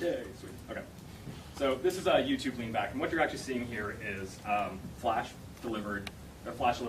Yay, sweet. Okay. So this is a YouTube leanback, and what you're actually seeing here is Flash delivered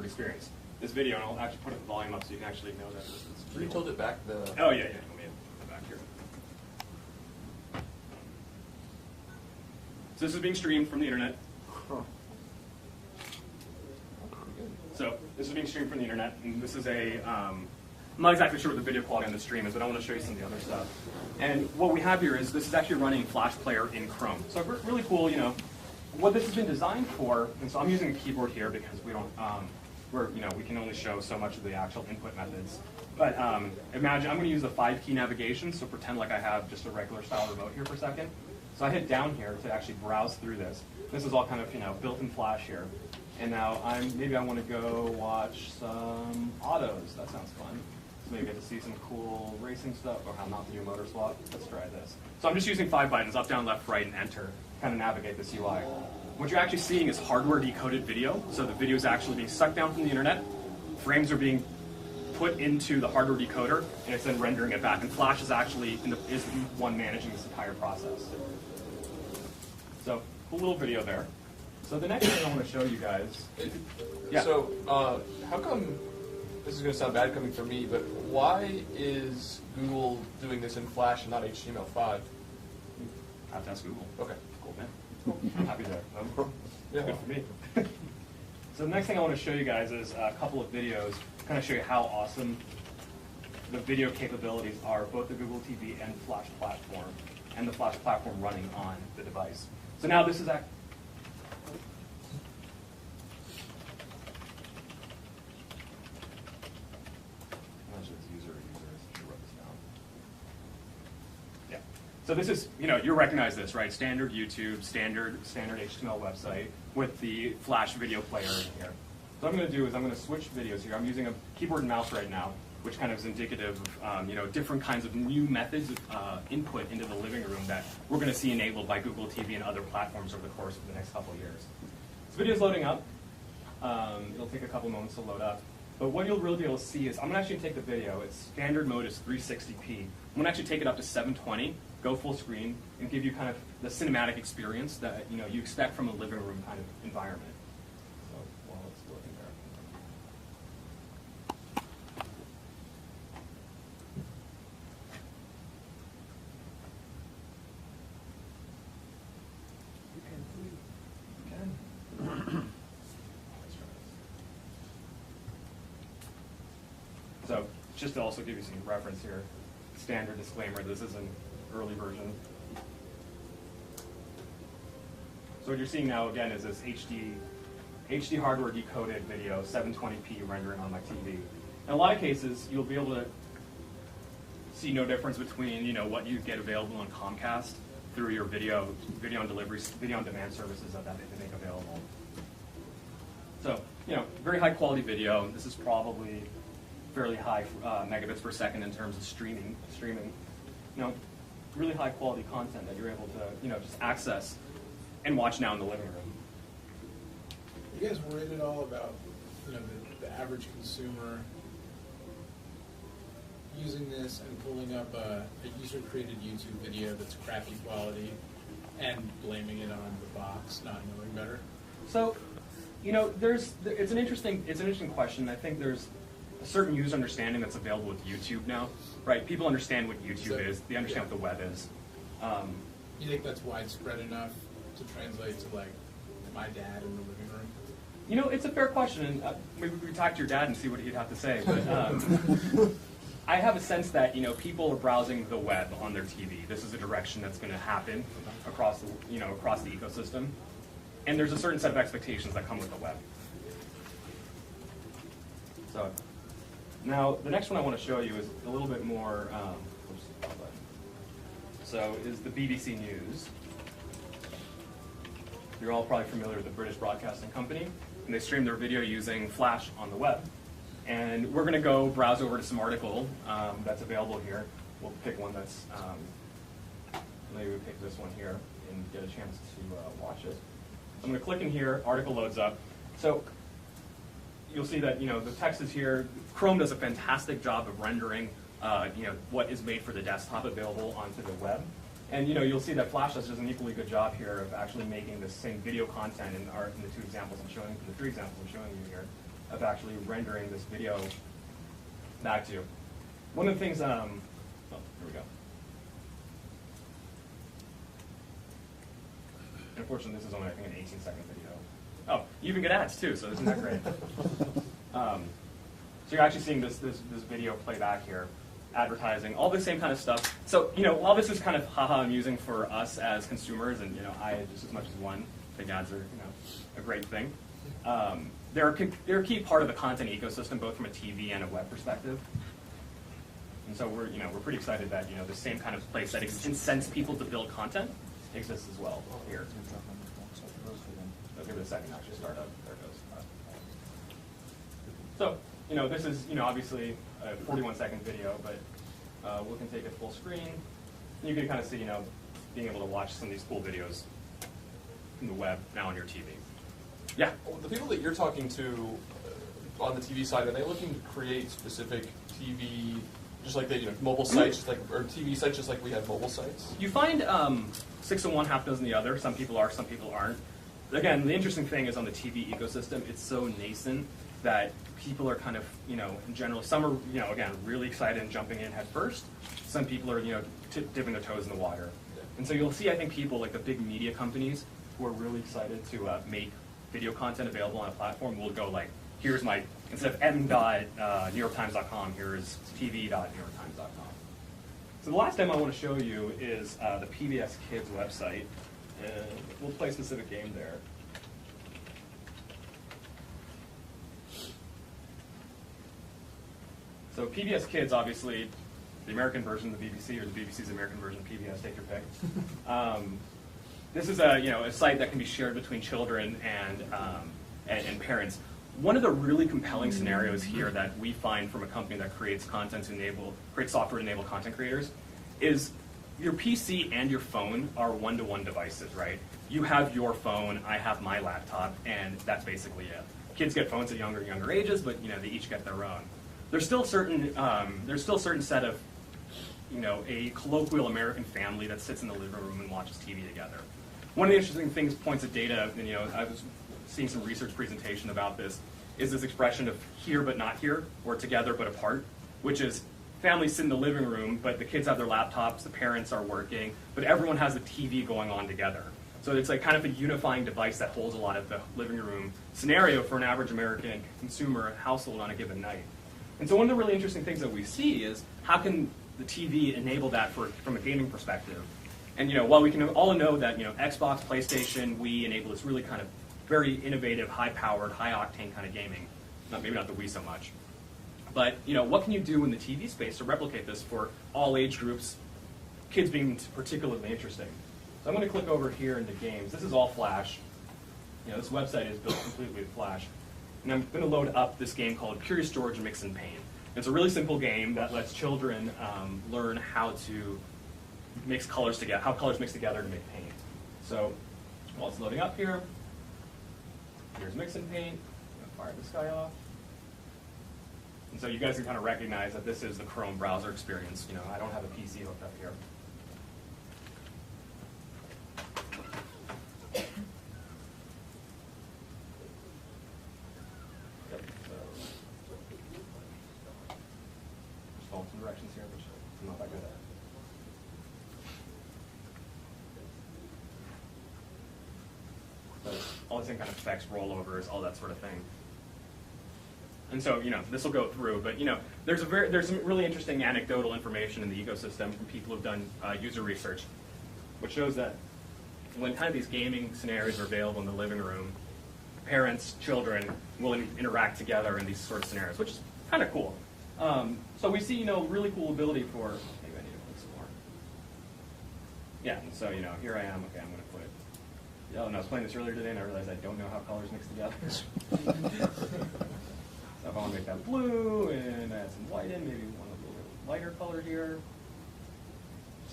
experience. This video, and I'll actually put the volume up so you can actually know that this is. You told it back the. Oh yeah, yeah. Let me put it back here. So this is being streamed from the internet. So this is being streamed from the internet, and this is a. I'm not exactly sure what the video quality on the stream is, but I want to show you some of the other stuff. And what we have here is this is actually running Flash Player in Chrome. So really cool, you know, what this has been designed for. And so I'm using a keyboard here because we don't, we can only show so much of the actual input methods. But imagine I'm going to use the 5-key navigation. So pretend like I have just a regular style remote here for a second. So I hit down here to actually browse through this. This is all kind of built-in Flash here. And now maybe I want to go watch some autos. That sounds fun. So maybe get to see some cool racing stuff, or how not to do motor swap. Let's try this. So I'm just using 5 buttons, up, down, left, right, and enter, kind of navigate this UI. What you're actually seeing is hardware decoded video. So the video is actually being sucked down from the internet. Frames are being put into the hardware decoder, and it's then rendering it back. And Flash is actually is the one managing this entire process. So cool little video there. So the next thing I want to show you guys. Yeah. So how come? This is going to sound bad coming from me, but why is Google doing this in Flash and not HTML5? I have to ask Google. Okay, cool, man. I'm happy there. Yeah. Good for me. So the next thing I want to show you guys is a couple of videos, kind of show you how awesome the video capabilities are, both the Google TV and Flash platform, and the Flash platform running on the device. So now this is So this is, you recognize this, right? Standard YouTube, standard HTML website with the Flash video player in here. So what I'm going to do is I'm going to switch videos here. I'm using a keyboard and mouse right now, which kind of is indicative of different kinds of new methods of input into the living room that we're going to see enabled by Google TV and other platforms over the course of the next couple of years. This video is loading up. It'll take a couple moments to load up. But what you'll really be able to see is I'm going to actually take the video. Its standard mode is 360p. I'm going to actually take it up to 720, go full screen, and give you kind of the cinematic experience that you expect from a living room kind of environment. So while it's loading there. So just to also give you some reference here, standard disclaimer, this is an early version. So what you're seeing now, again, is this HD hardware decoded video, 720p rendering on my TV. In a lot of cases, you'll be able to see no difference between what you get available on Comcast through your video on delivery, video on demand services that they make available. So very high quality video. This is probably fairly high megabits per second in terms of streaming. Really high quality content that you're able to just access and watch now in the living room. Are you guys worried at all about the average consumer using this and pulling up a user-created YouTube video that's crappy quality and blaming it on the box, not knowing better? So, it's an interesting question. I think there's a certain user understanding that's available with YouTube now, right? People understand what YouTube is. They understand what the web is. You think that's widespread enough to translate to my dad in the living room? It's a fair question, and maybe we could talk to your dad and see what he'd have to say. But I have a sense that people are browsing the web on their TV. This is a direction that's going to happen across the across the ecosystem, and there's a certain set of expectations that come with the web. So now the next one I want to show you is a little bit more. So is the BBC News. You're all probably familiar with the British Broadcasting Company, and they stream their video using Flash on the web. And we're going to go browse over to some article that's available here. We'll pick one that's, maybe we pick this one here and get a chance to watch it. I'm going to click in here, article loads up. So you'll see that the text is here. Chrome does a fantastic job of rendering what is made for the desktop available onto the web. And you'll see that Flash does an equally good job here of actually making the same video content in the 2 examples I'm showing, the 3 examples I'm showing you here, of actually rendering this video back to you. One of the things, here we go. And unfortunately, this is only, I think, an 18-second video. Oh, you even get ads too, so isn't that great? So you're actually seeing this video play back here, advertising, all the same kind of stuff. So while this is kind of haha amusing for us as consumers, and I just as much as one think ads are a great thing. They're a key part of the content ecosystem, both from a TV and a web perspective. And so we're pretty excited that the same kind of place that incents people to build content exists as well here. I'll give it a second to actually start up. There it goes. So this is obviously a 41-second video, but we can take it full screen. You can kind of see being able to watch some of these cool videos from the web now on your TV. Yeah. The people that you're talking to on the TV side, are they looking to create specific TV, just like they do mobile sites, just like, or TV sites, just like we have mobile sites? You find 6 of one, half dozen the other. Some people are, some people aren't. Again, the interesting thing is on the TV ecosystem, it's so nascent that people are kind of, in general, some are, again, really excited and jumping in head first. Some people are, dipping their toes in the water. Yeah. And so you'll see, I think, people like the big media companies who are really excited to make video content available on a platform will go like, here's my, instead of m.newyorktimes.com, here's tv.newyorktimes.com. So the last demo I want to show you is the PBS Kids website. We'll play a specific game there. So PBS Kids, obviously, the American version of the BBC, or the BBC's American version of PBS, take your pick. This is a site that can be shared between children and parents. One of the really compelling scenarios here that we find from a company that creates software to enable content creators is your PC and your phone are one-to-one devices, right? You have your phone, I have my laptop, and that's basically it. Kids get phones at younger and younger ages, but they each get their own. There's still certain set of a colloquial American family that sits in the living room and watches TV together. One of the interesting things, points of data, and I was seeing some research presentation about this, is this expression of here but not here, or together but apart, which is families sit in the living room, but the kids have their laptops, the parents are working, but everyone has a TV going on together. So it's like kind of a unifying device that holds a lot of the living room scenario for an average American consumer household on a given night. And so one of the really interesting things that we see is how can the TV enable that from a gaming perspective? And while we can all know that Xbox, PlayStation, Wii enable this really kind of very innovative, high-powered, high-octane kind of gaming, maybe not the Wii so much. But what can you do in the TV space to replicate this for all age groups, kids being particularly interesting? So I'm going to click over here into games. This is all Flash. This website is built completely with Flash. And I'm going to load up this game called Curious George Mix and Paint. It's a really simple game that lets children learn how to mix colors together, how colors mix together to make paint. So while it's loading up here, here's Mix and Paint. I'm going to fire this guy off. And so you guys can kind of recognize that this is the Chrome browser experience. I don't have a PC hooked up here. Yep. Just follow some directions here, which I'm not that good at. So all the same kind of effects, rollovers, all that sort of thing. And so, this will go through, but there's some really interesting anecdotal information in the ecosystem from people who've done user research, which shows that when kind of these gaming scenarios are available in the living room, parents, children will interact together in these sort of scenarios, which is kind of cool. So we see, really cool ability for. Maybe I need to put some more. Yeah, and so here I am. Okay, I'm going to put. Yeah, and I was playing this earlier today, and I realized I don't know how colors mix together. So if I want to make that blue and add some white in, maybe one a little lighter color here.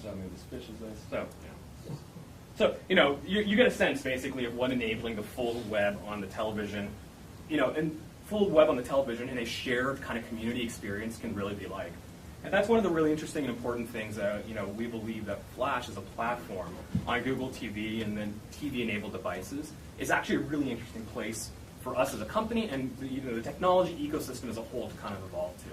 So maybe this fish is this. So you get a sense basically of what enabling the full web on the television, and full web on the television in a shared kind of community experience can really be like. And that's one of the really interesting and important things that we believe that Flash as a platform on Google TV and then TV-enabled devices is actually a really interesting place for us as a company and the technology ecosystem as a whole to kind of evolve to.